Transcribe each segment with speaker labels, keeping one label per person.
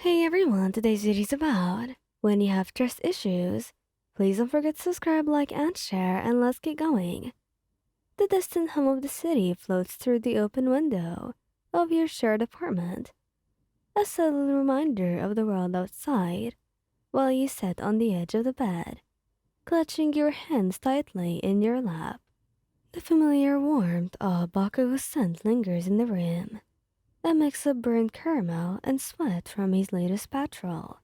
Speaker 1: Hey everyone, today's video is about when you have trust issues. Please don't forget to subscribe, like, and share, and let's get going. The distant hum of the city floats through the open window of your shared apartment, a subtle reminder of the world outside, while you sit on the edge of the bed, clutching your hands tightly in your lap. The familiar warmth of Bakugo's scent lingers in the room, a mix of burnt caramel and sweat from his latest patrol.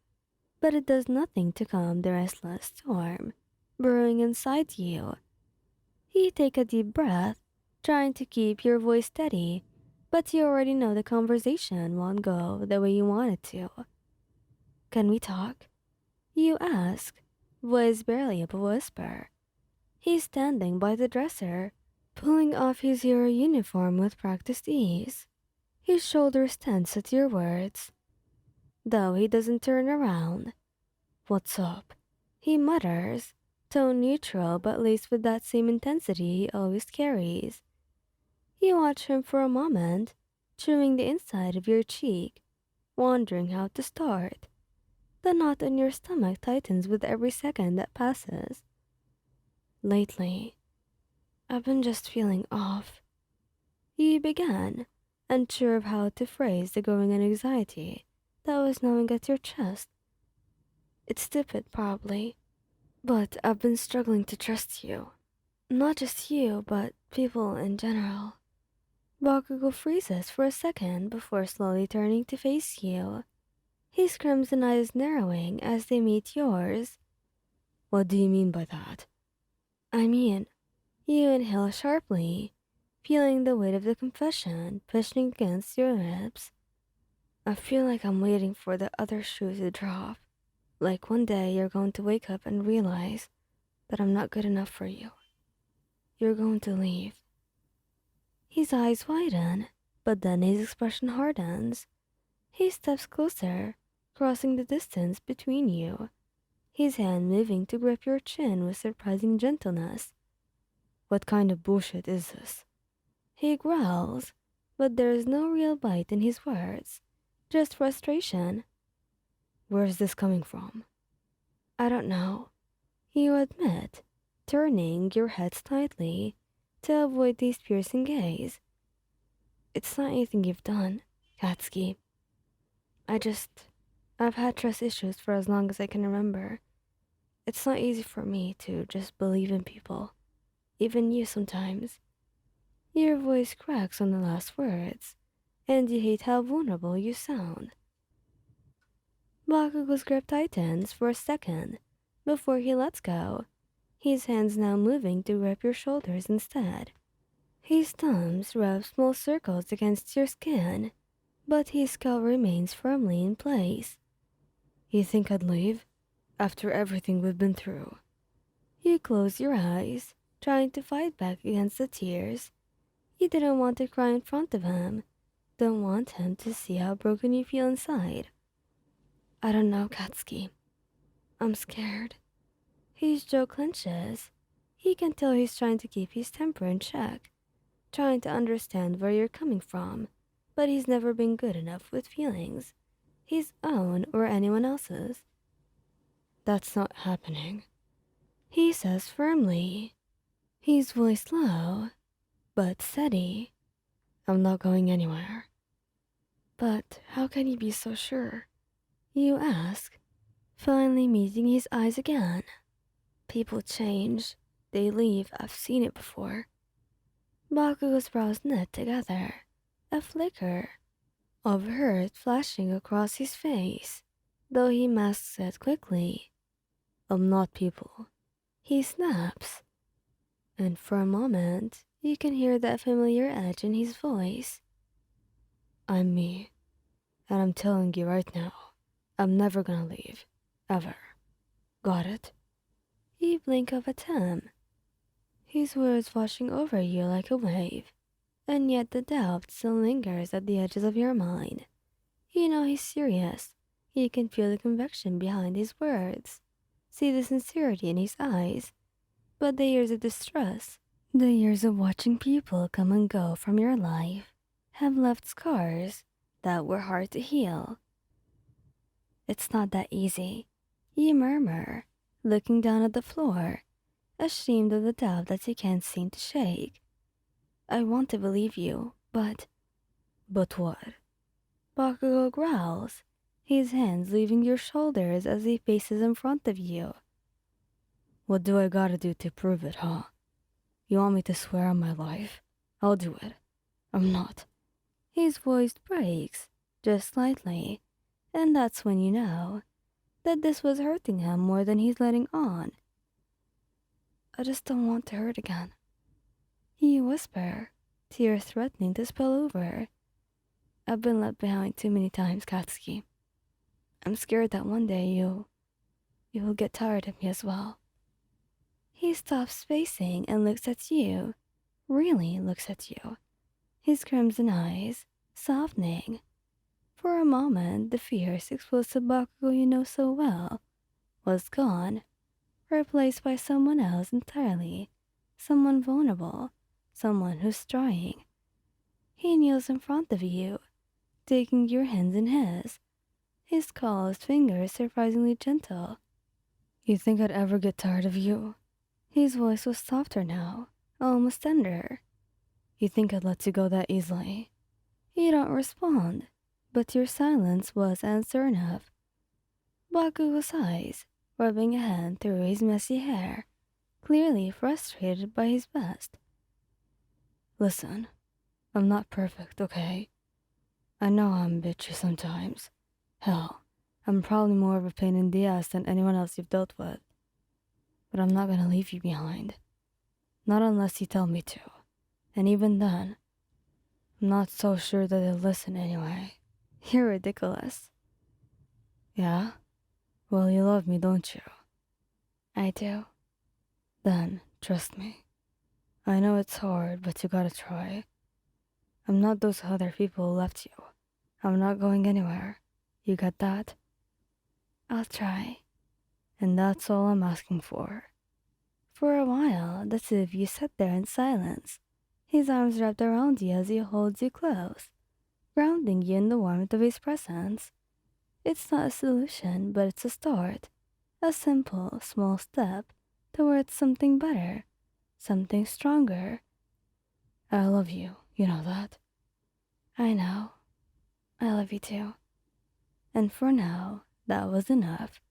Speaker 1: But it does nothing to calm the restless storm brewing inside you. You take a deep breath, trying to keep your voice steady, but you already know the conversation won't go the way you want it to. Can we talk? You ask, voice barely a whisper. He's standing by the dresser, pulling off his hero uniform with practiced ease. His shoulders tense at your words, though he doesn't turn around. What's up? He mutters, tone neutral but laced with that same intensity he always carries. You watch him for a moment, chewing the inside of your cheek, wondering how to start. The knot in your stomach tightens with every second that passes. Lately, I've been just feeling off. He began, unsure of how to phrase the growing anxiety that was gnawing at your chest. It's stupid, probably, but I've been struggling to trust you. Not just you, but people in general. Bakugo freezes for a second before slowly turning to face you, his crimson eyes narrowing as they meet yours. What do you mean by that? I mean, you inhale sharply, feeling the weight of the confession pushing against your lips. I feel like I'm waiting for the other shoe to drop. Like one day you're going to wake up and realize that I'm not good enough for you. You're going to leave. His eyes widen, but then his expression hardens. He steps closer, crossing the distance between you, his hand moving to grip your chin with surprising gentleness. What kind of bullshit is this? He growls, but there is no real bite in his words, just frustration. Where is this coming from? I don't know, you admit, turning your head slightly to avoid his piercing gaze. It's not anything you've done, Katsuki. I just... I've had trust issues for as long as I can remember. It's not easy for me to just believe in people, even you sometimes. Your voice cracks on the last words, and you hate how vulnerable you sound. Bakugo's grip tightens for a second before he lets go, his hands now moving to grip your shoulders instead. His thumbs rub small circles against your skin, but his skull remains firmly in place. You think I'd leave? After everything we've been through. You close your eyes, trying to fight back against the tears. You didn't want to cry in front of him, don't want him to see how broken you feel inside. I don't know, Katsuki. I'm scared. His jaw clenches. He can tell he's trying to keep his temper in check, trying to understand where you're coming from, but he's never been good enough with feelings, his own or anyone else's. That's not happening, he says firmly, his voice low, but steady. I'm not going anywhere. But how can you be so sure? You ask, finally meeting his eyes again. People change. They leave. I've seen it before. Bakugo's brows knit together, a flicker of hurt flashing across his face, though he masks it quickly. I'm not people, he snaps, and for a moment you can hear that familiar edge in his voice. I'm me, and I'm telling you right now, I'm never gonna leave, ever. Got it? You blink up at him, his words washing over you like a wave, and yet the doubt still lingers at the edges of your mind. You know he's serious. You can feel the conviction behind his words, see the sincerity in his eyes, but the years of distress, the years of watching people come and go from your life, have left scars that were hard to heal. It's not that easy, you murmur, looking down at the floor, ashamed of the doubt that you can't seem to shake. I want to believe you, but... But what? Bakugo growls, his hands leaving your shoulders as he faces in front of you. What do I gotta do to prove it, huh? You want me to swear on my life? I'll do it. I'm not. His voice breaks, just slightly, and that's when you know that this was hurting him more than he's letting on. I just don't want to hurt again. You whisper, tears threatening to spill over. I've been left behind too many times, Katsuki. I'm scared that one day you will get tired of me as well. He stops pacing and looks at you, really looks at you, his crimson eyes softening. For a moment, the fierce, explosive Bakugo you know so well was gone, replaced by someone else entirely, someone vulnerable, someone who's trying. He kneels in front of you, taking your hands in his calloused fingers surprisingly gentle. You think I'd ever get tired of you? His voice was softer now, almost tender. You think I'd let you go that easily? You don't respond, but your silence was answer enough. Bakugo sighs, rubbing a hand through his messy hair, clearly frustrated by his best. Listen, I'm not perfect, okay? I know I'm bitchy sometimes. Hell, I'm probably more of a pain in the ass than anyone else you've dealt with. But I'm not gonna leave you behind. Not unless you tell me to. And even then, I'm not so sure that they'll listen anyway. You're ridiculous. Yeah? Well, you love me, don't you? I do. Then, trust me. I know it's hard, but you gotta try. I'm not those other people who left you. I'm not going anywhere. You got that? I'll try. And that's all I'm asking for. For a while, the two of you sat there in silence, his arms wrapped around you as he holds you close, grounding you in the warmth of his presence. It's not a solution, but it's a start. A simple, small step towards something better, something stronger. I love you, you know that? I know. I love you too. And for now, that was enough.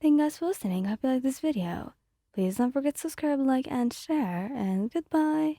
Speaker 1: Thank you guys for listening. Hope you like this video. Please don't forget to subscribe, like, and share, and goodbye.